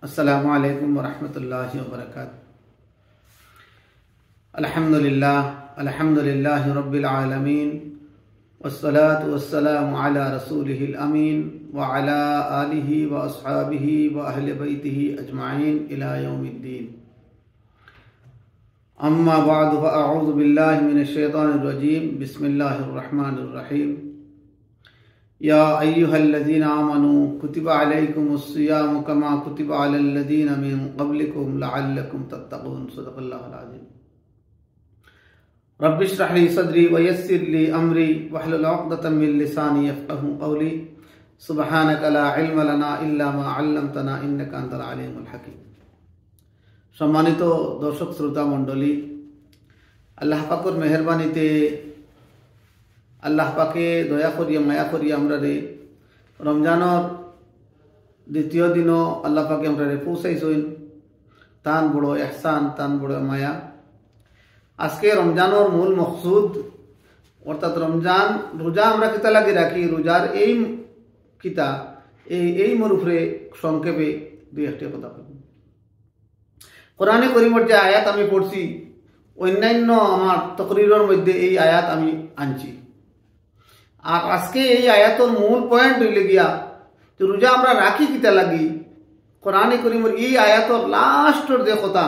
अस्सलामु अलैकुम वरहमतुल्लाहि वबरकातुहू। अल्हम्दुलिल्लाहि रब्बिल आलमीन वस्सलातु वस्सलामु अला रसूलिहिल अमीन व अला आलिहि व अस्हाबिहि व अहले बैतिहि अजमाइन इला यौमिद्दीन। अम्मा बअदु फअऊज़ु बिल्लाहि मिनश शैतानिर रजीम। बिस्मिल्लाहिर रहमानिर रहीम। या अय्युहल्लज़ीना आमनू कुतिबा अलैकुमुस्सियामु कमा कुतिबा अलल्लज़ीना मिन क़ब्लिकुम लअल्लकुम तत्तक़ून। सदक़ल्लाहुल अज़ीम। रब्बि इश्रह ली सदरी व यस्सिर ली अमरी वहलुल उक़दतम मिन लिसानी यफ़क़हू क़ौली। सुब्हानका ला इल्म लना इल्ला मा अल्लमतना इन्नका अंतल अलीमुल हकीम। सम्मानित दर्शक श्रोता मंडली, আল্লাহ পাকের মেহেরবানিতে আল্লাহ পাকে দয়া করিয়া মায়া করিয়া আমরা রে রমজানের দ্বিতীয় দিনও আল্লাহ পাকে আমরা রে পৌঁছাইছইন। তান বড় এহসান, তান বড় মায়া। আজকে রমজানের মূল মকসুদ অর্থাৎ রমজান রোজা আমরা কিতা লাগে রাখি, রোজার এই কিতা এই মরুফরে সংক্ষেপে দুই একটি কথা বলব। কোরআনে করিমের যে আয়াত আমি পড়ছি, অন্যান্য আমার তকরিরের মধ্যে এই আয়াত আমি আনছি। আর আজকে এই আয়াতের মূল পয়েন্ট হইলে গিয়া যে রোজা আমরা রাখি কিতা লাগি। কোরআনে করিমের এই আয়াতের লাস্টের যে কথা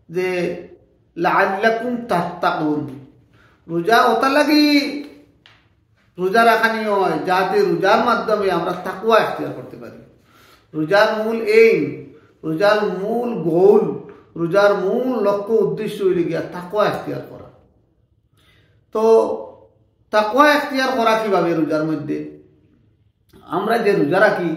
যে লাআল্লাকুম তাত্তাকুন, রোজা ওটা লাগি রোজা রাখানি হয় যাতে রোজার মাধ্যমে আমরা তাকওয়া ইখতিয়ার করতে পারি। রোজার মূল এইম, রোজার মূল গোল, রোজার মূল লক্ষ্য উদ্দেশ্য হইলে গিয়া তাকওয়া ইখতিয়ার করা। তো তাকওয়া ইখতিয়ার করা কিভাবে রোজার মধ্যে? আমরা যে রোজা রাখি,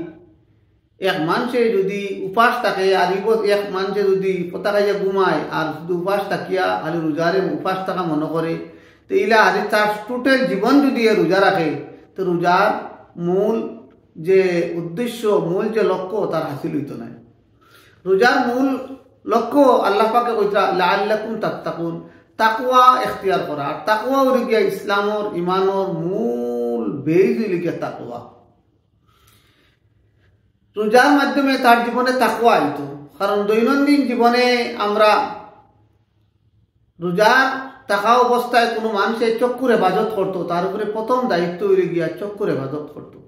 এক মানুষে যদি উপাস থাকে আর এক মানুষে যদি পতা খাইয়া ঘুমায় আর শুধু উপাস থাকিয়া খালি রোজারে উপাস থাকা মনে করে, তো ইলা আর তার টোটাল জীবন যদি রোজা রাখে তো রোজার মূল যে উদ্দেশ্য, মূল যে লক্ষ্য তার হাসিল হইত না। রোজার মূল লক্ষ্য আল্লাহ পাকে কইতা লাআল্লাকুম তাত্তাকুন, তাকওয়া ইখতিয়ার করা। আর তাকওয়া হইল গিয়া ইসলামর ইমানর মূল বেজ হইল গিয়া তাকওয়া। রোজার মাধ্যমে তার জীবনে তাকওয়া আইত। কারণ দৈনন্দিন জীবনে আমরা রোজার থাকা অবস্থায় কোনো মানুষের চক্ষুর হেফাজত করতো, তার উপরে প্রথম দায়িত্ব হইল গিয়া চক্ষুর হেফাজত করতো।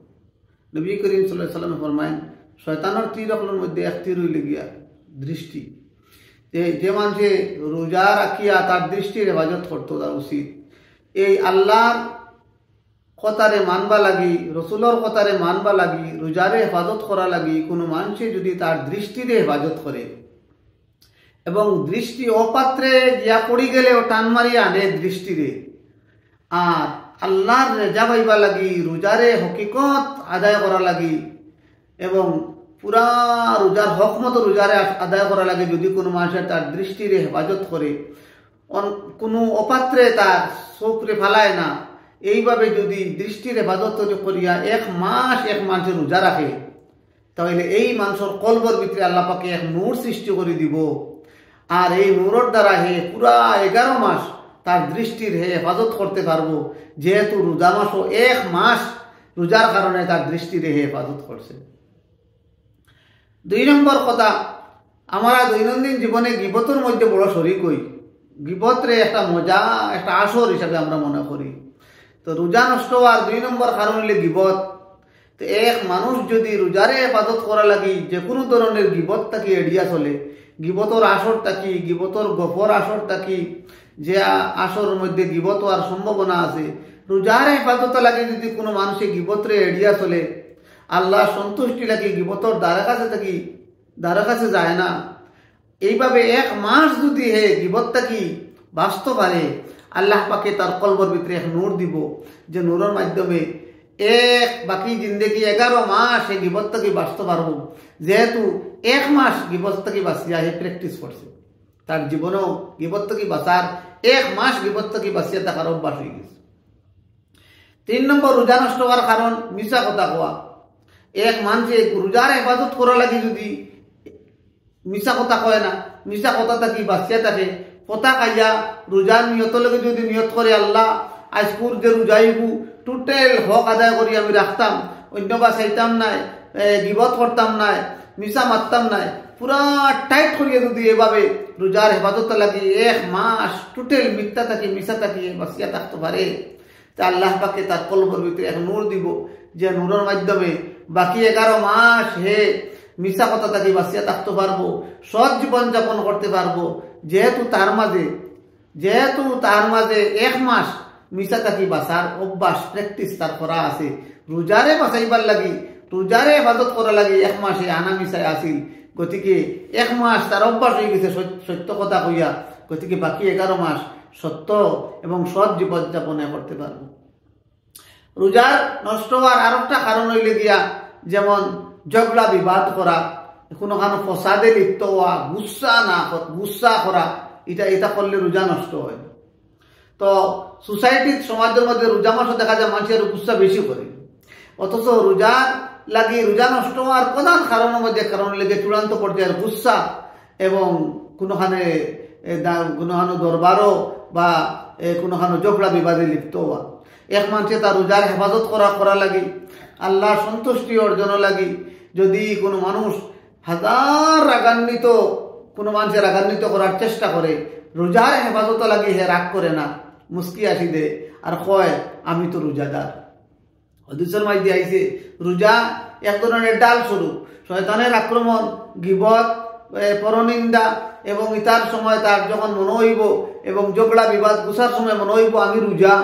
নবী করিম সাল্লাল্লাহু আলাইহি ওয়াসাল্লাম ফরমায়েন, শয়তানের তীরগুলোর মধ্যে এক তীর হইল গিয়া দৃষ্টি। যে মানুষে রোজা রাখিয়া তার দৃষ্টির হেফাজত করতো, তার উচিত এই আল্লাহর কথারে মানবা লাগি, রসুলের কথারে মানবা লাগি, রোজারে হেফাজত করা লাগি। কোনো মানুষে যদি তার দৃষ্টিরে হেফাজত করে এবং দৃষ্টি অপাত্রে গিয়া পড়ি গেলে ও টান মারিয়া আনে দৃষ্টিরে, আর আল্লাহর রেজা পাইবা লাগি, রোজারে হকিকত আদায় করা লাগি এবং পুরা রোজার হক মতো রোজারে আদায় করা লাগে। যদি কোনো মানুষের তার দৃষ্টিরে হেফাজত করে, কোনো অপাত্রে তার চোখরে ফালায় না, এইভাবে যদি দৃষ্টির হেফাজত করিয়া এক মাস এক মানুষের রোজা রাখে, তাহলে এই মানুষের কলবর ভিতরে আল্লাহ পাকে এক নূর সৃষ্টি করে দিব। আর এই নূরের দ্বারা হে পুরা 11 মাস তার দৃষ্টির হেফাজত করতে পারবো, যেহেতু রোজা মাসও এক মাস রোজার কারণে তার দৃষ্টির হেফাজত করছে। 2 নম্বর কথা, আমরা দৈনন্দিন জীবনে গীবতের মধ্যে বড় শরীক হই। গীবতরে একটা মজা, একটা আসর হিসাবে আমরা মনে করি। তো রোজা নষ্ট হওয়ার 2 নম্বর কারণ হইলে গীবত। তো এক মানুষ যদি রোজারে হেফাজত করা লাগি যে কোনো ধরনের গীবত থাকি এড়িয়া চলে, গীবতর আসর থাকি, গীবতর গফর আসর থাকি, যে আসর মধ্যে গীবত হওয়ার সম্ভাবনা আছে, রোজার হেফাজত লাগে যদি কোনো মানুষে গীবতরে এড়িয়া চলে, আল্লাহ সন্তুষ্টি লাগে গীবতর দ্বারা কাছে যায় না। এইভাবে এক মাস যদি হে গীবত থাকি বাঁচতে পারে, আল্লাহ পাকে তার কলবর ভিতরে এক নূর দিব, যে নূরের মাধ্যমে বাকি জিন্দগি 11 মাস এই গীবত থেকে বাঁচতে পারবো। যেহেতু 1 মাস গীবত থেকে বাঁচিয়া হে প্র্যাকটিস করছে, তার জীবনেও গীবত থেকে বাঁচার 1 মাস গীবত থেকে বাঁচিয়া থাকার অভ্যাস হয়ে গেছে। 3 নম্বর, রোজা নষ্ট হওয়ার কারণ মিছা কথা কোয়া। এক মানুষে রোজার হেফাজত করা লাগে যদি মিছা কথা কয় না, মিছা কথা থাকি বাঁচিয়া থাকে, কথা খাইয়া রোজার নিয়ত লগে যদি নিয়ত করে আল্লাহ আজকুর যে রোজাইবু টোটাল হক আদায় করি আমি রাখতাম, অন্য বা চাইতাম নাই, গিবত করতাম নাই, মিশা মারতাম নাই, পুরা টাইট করিয়ে যদি এভাবে রোজার হেফাজত লাগি 1 মাস টোটাল মিথ্যা থাকি মিশা থাকি বাঁচিয়া থাকতে পারে, তা আল্লাহ পাকে তার কলবের ভিতরে এক নূর দিব, যে নূরের মাধ্যমে বাকি 11 মাস হে মিশা কথা থাকি বাঁচিয়া থাকতে পারবো, সৎ জীবন যাপন করতে পারবো। যেহেতু তার মাঝে 1 মাস মিশা থাকি বাঁচার অভ্যাস প্র্যাকটিস তার করা আছে, রোজারে বাঁচাইবার লাগি, রোজারে হেফাজত করা লাগে 1 মাসে আনা মিশায় আসিল, গতিকে 1 মাস তার অভ্যাস হয়ে গেছে সত্য কথা কইয়া, গতিকে বাকি 11 মাস সত্য এবং সৎ জীবন যাপনে করতে পারবো। রোজার নষ্ট হওয়ার আরেকটা কারণ হইলে গিয়া যেমন ঝগড়া বিবাদ করা, কোনো ফসাদে লিপ্ত হওয়া, গুসা করা, এটা করলে রোজা নষ্ট হয়। তো সোসাইটির সমাজের মধ্যে রোজা মাসে দেখা যায় মানুষের গুসা বেশি করে, অথচ রোজা নষ্ট হওয়ার প্রধান কারণের মধ্যে কারণ লেগে চূড়ান্ত পর্যায়ের গুসা এবং কোনোখানে দরবারও বা কোনোখানে ঝগড়া বিবাদে লিপ্ত হওয়া। এক মানুষে তার রোজার হেফাজত করা লাগে, আল্লাহর সন্তুষ্টি অর্জন লাগে। যদি কোনো মানুষ কোনো মানুষের রাগান্বিত করার চেষ্টা করে, রোজার হেফাজত লাগে হে রাগ করে না, মুস্কি আসি দে আর কয় আমি তো রোজাদার। হাদিসের মধ্যে আইছে রোজা এক ধরনের ডাল স্বরূপ, শয়তানের আক্রমণ, গীবত, পরনিন্দা এবং ইতার সময় তার যখন মনে হইব এবং ঝগড়া বিবাদ গুসার সময় মনে হইব আমি রোজা,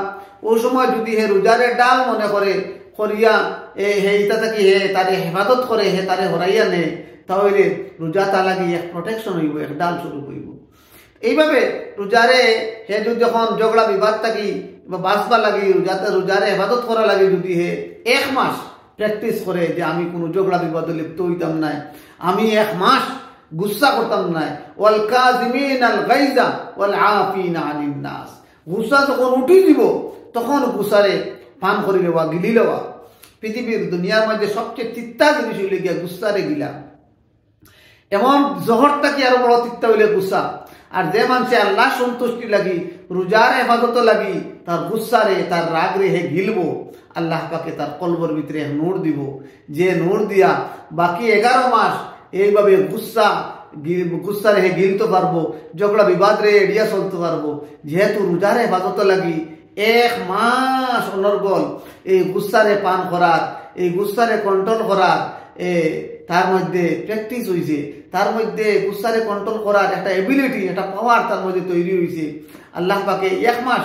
ওই সময় যদি হে রোজারে ডাল মনে করে করিয়া হে ইতা থাকি হে তারে হেফাজত করে, হে তারে হরাইয়া নে, তাহলে রোজা তা লাগি এক প্রোটেকশন হইব, এক ডাল স্বরূপ হইব। এইভাবে রোজারে হে যদি যখন ঝগড়া বিবাদ থাকি বা বাঁচবা লাগি, রোজারে হেফাজত করা লাগে, যদি হে 1 মাস প্র্যাকটিস করে যে আমি কোনো ঝগড়া বিবাদে লিপ্ত হইতাম নাই, আমি 1 মাস গুসা করতাম নাই, ওয়াল কাযিমিনাল গায়যা ওয়াল আফিনা আনিন নাস, গুসা যখন উঠি দিব তখন গুসারে পান করে নেওয়া, গিলি নেওয়া। পৃথিবীর দুনিয়ার মধ্যে সবচেয়ে তিক্তা জিনিস হইলে গিয়া গুসারে গিলা, এমন জহরটা কি আরো বড় তিক্তা হইলে গুসা। আর যে মানুষে আল্লাহ সন্তুষ্টি লাগি, রোজার হেফাজত লাগি, তার গুসারে তার রাগ রে হে গিলবো, আল্লাহ পাকে তার কলবর ভিতরে নূর দিব, যে নূর দিয়া বাকি 11 মাস এইভাবে গুসারে হে গিলতে পারবো, ঝগড়া বিবাদ রে এড়িয়া চলতে পারবো। যেহেতু রোজার হেফাজত লাগি 1 মাস অনর্গল এই গুসারে পান করার, এই গুসারে কন্ট্রোল করার তার মধ্যে প্র্যাকটিস হয়েছে, তার মধ্যে গুসারে কন্ট্রোল করার একটা এবিলিটি, একটা পাওয়ার তার মধ্যে তৈরি হয়েছে। আল্লাহ পাকে 1 মাস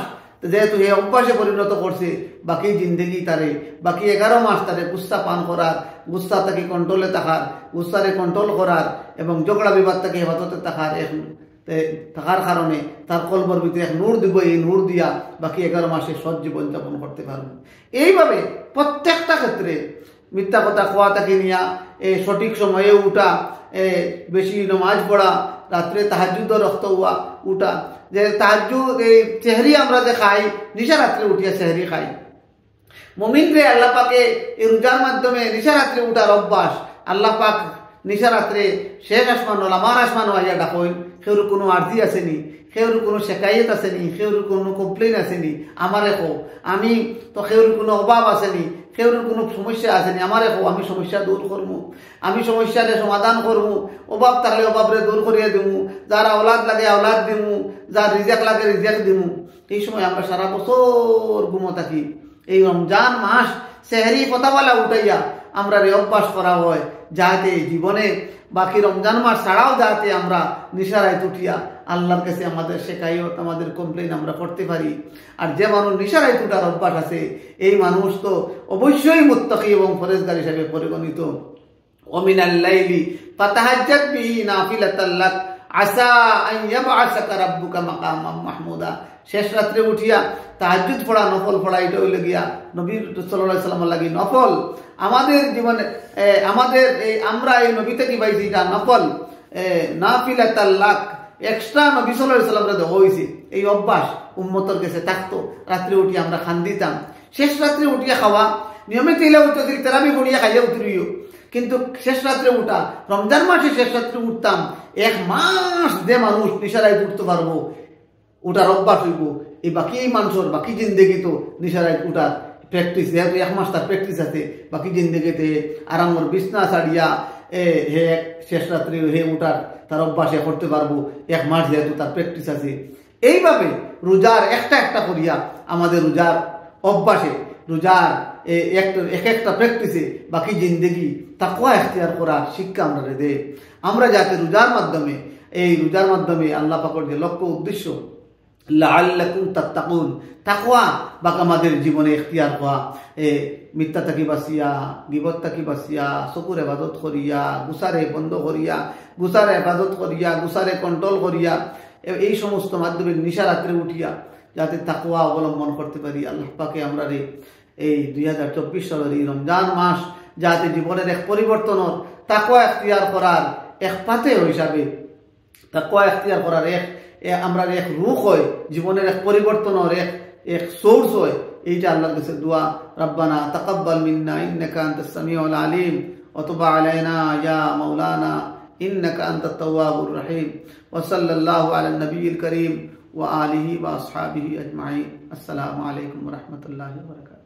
যেহেতু এই অভ্যাসে পরিণত করছে, বাকি জিন্দগি তারে বাকি 11 মাস তারে গুসা পান করার, গুসা তাকে কন্ট্রোলে থাকার, গুসারে কন্ট্রোল করার এবং ঝগড়া বিবাদ তাকে হেফাজতে থাকার কারণে তার কলবর ভিতরে এক নূর দিব, এই নূর দিয়া বাকি 11 মাসে সৎ জীবন যাপন করতে পারবে। এইভাবে প্রত্যেকটা ক্ষেত্রে মিথ্যা কথা কোয়া তাকে নিয়া সঠিক সময়ে উঠা, বেশি নমাজ পড়া, রাত্রে তাহাজ্জুদ রক্ত উঠা, যে তাহাজ্জুদ এই সেহরি আমরা যে খাই, নিশা রাত্রে উঠিয়া সেহরি খাই, মুমিন রে আল্লাহ পাকে এই রোজার মাধ্যমে নিশা রাত্রে উঠার অভ্যাস, আল্লাহ পাক নিশা রাত্রে শেষ আসমান আমার আসমান হইয়া ডাকইন, সেউর কোনো আর্জি আসেনি, সেউর কোনো শেকায়ত আসেনি, সেউর কোনো কমপ্লেন আসেনি, আমারে কো আমি তো সেউর কোনো অভাব আসেনি, সেউর কোনো সমস্যা আসেনি, আমারে কো আমি সমস্যা দূর করবো, আমি সমস্যারে সমাধান করবো, অভাব থাকলে অভাবরে দূর করিয়া দিমু, যার আওলাদ লাগে আওলাদ দিমু, যার রিজেক লাগে রিজেক দিমু। এই সময় আমরা সারা বছর ঘুমো থাকি। এই রমজান মাস সেহরি পতাবালা উঠাইয়া আমরা অভ্যাস করা হয়, যাতে জীবনে বাকি রমজান মাস ছাড়াও যাতে আমরা নিশারায় উঠিয়া আল্লাহর কাছে আমাদের শেখায়ত, আমাদের কমপ্লেন আমরা করতে পারি। আর যে মানুষ নিশারায় উঠার অভ্যাস আছে, এই মানুষ তো অবশ্যই মুত্তাকি এবং ফরেজগার হিসেবে পরিগণিত। ওমিনাল লাইলি ফাতাহাজ্জাত বিহি নাফিলাতাল লাক আসা আন ইয়াবআসাকা রাব্বুকা মাকামাম মাহমুদা। শেষ রাত্রে উঠিয়া তাহাজ্জুদ পড়া, নফল পড়া, এটা হইলে গিয়া নবী সাল্লাল্লাহু আলাইহি সাল্লামের লাগি নফল। আমাদের জীবনে আমাদের আমরা এই নবী থেকে পাইছি এটা নফল, নাফিলাতাল লাক, এক্সট্রা নবী সাল্লাল্লাহু আলাইহি সাল্লামের দেওয়া হয়েছে। এই অভ্যাস উম্মতের কাছে থাকতো, রাত্রে উঠিয়া আমরা খান দিতাম। শেষ রাত্রে উঠিয়া খাওয়া নিয়মিত ইলা উঠতে তেরাবি পড়িয়া খাইয়া উঠরিও, কিন্তু শেষ রাত্রে উঠা, রমজান মাসে শেষ রাত্রে উঠতাম, 1 মাস যে মানুষ নিশারায় উঠতে পারবো, উঠার অভ্যাস হইব, এই বাকি মানুষের বাকি জিন্দগি তো নিশারায় উঠার প্র্যাকটিস, যেহেতু 1 মাস তার প্র্যাকটিস আছে, বাকি জিন্দগিতে আরামর বিছনা ছাড়িয়া হে শেষ রাত্রি হে উঠার তার অভ্যাসে করতে পারবো, 1 মাস যেহেতু তার প্র্যাকটিস আছে। এইভাবে রোজার একটা করিয়া আমাদের রোজার অভ্যাসে, রোজার এক একটা প্র্যাকটিসে বাকি জিন্দগি তাকওয়া ইখতিয়ার করার শিক্ষা আমরা দে। আমরা যাতে রোজার মাধ্যমে আল্লাহ পাকের যে লক্ষ্য উদ্দেশ্য লাআল্লাকুম তাত্তাকুন, তাকওয়া বাক আমাদের জীবনে ইখতিয়ার করা, মিথ্যা থাকি বাঁচিয়া, গীবত থাকি বাঁচিয়া, চকুর হেফাজত করিয়া, গুসারে বন্ধ করিয়া, গুসারে হেফাজত করিয়া, গুসারে কন্ট্রোল করিয়া, এই সমস্ত মাধ্যমে নিশা রাত্রে উঠিয়া যাতে তাকওয়া অবলম্বন করতে পারি। আল্লাহ পাকে আমরা এই 2024 সালের এই রমজান মাস যাতে জীবনের এক পরিবর্তনের তাকওয়া ইখতিয়ার করার এক পাথে হিসাবে, তাকওয়া ইখতিয়ার করার আমরা এক রুখ হয়, জীবনের এক পরিবর্তনের এক সোর্স হয়। এইটা আল্লাহর কাছে দোয়া। রব্বানা তাকাব্বাল মিন্না ইন্নাকা আনতাস সামিউল আলিম ওয়া তুব আলাইনা ইয়া মাওলানা ইন্নাকা আনতাত তাওয়াবুর রহিম ওয়া সাল্লাল্লাহু আলা নবিয়িল কারীম ওয়া আলিহি ওয়া আসহাবিহি আজমাইন। আসসালামু আলাইকুম ওয়া রাহমাতুল্লাহি ওয়া বারাকাতুহু।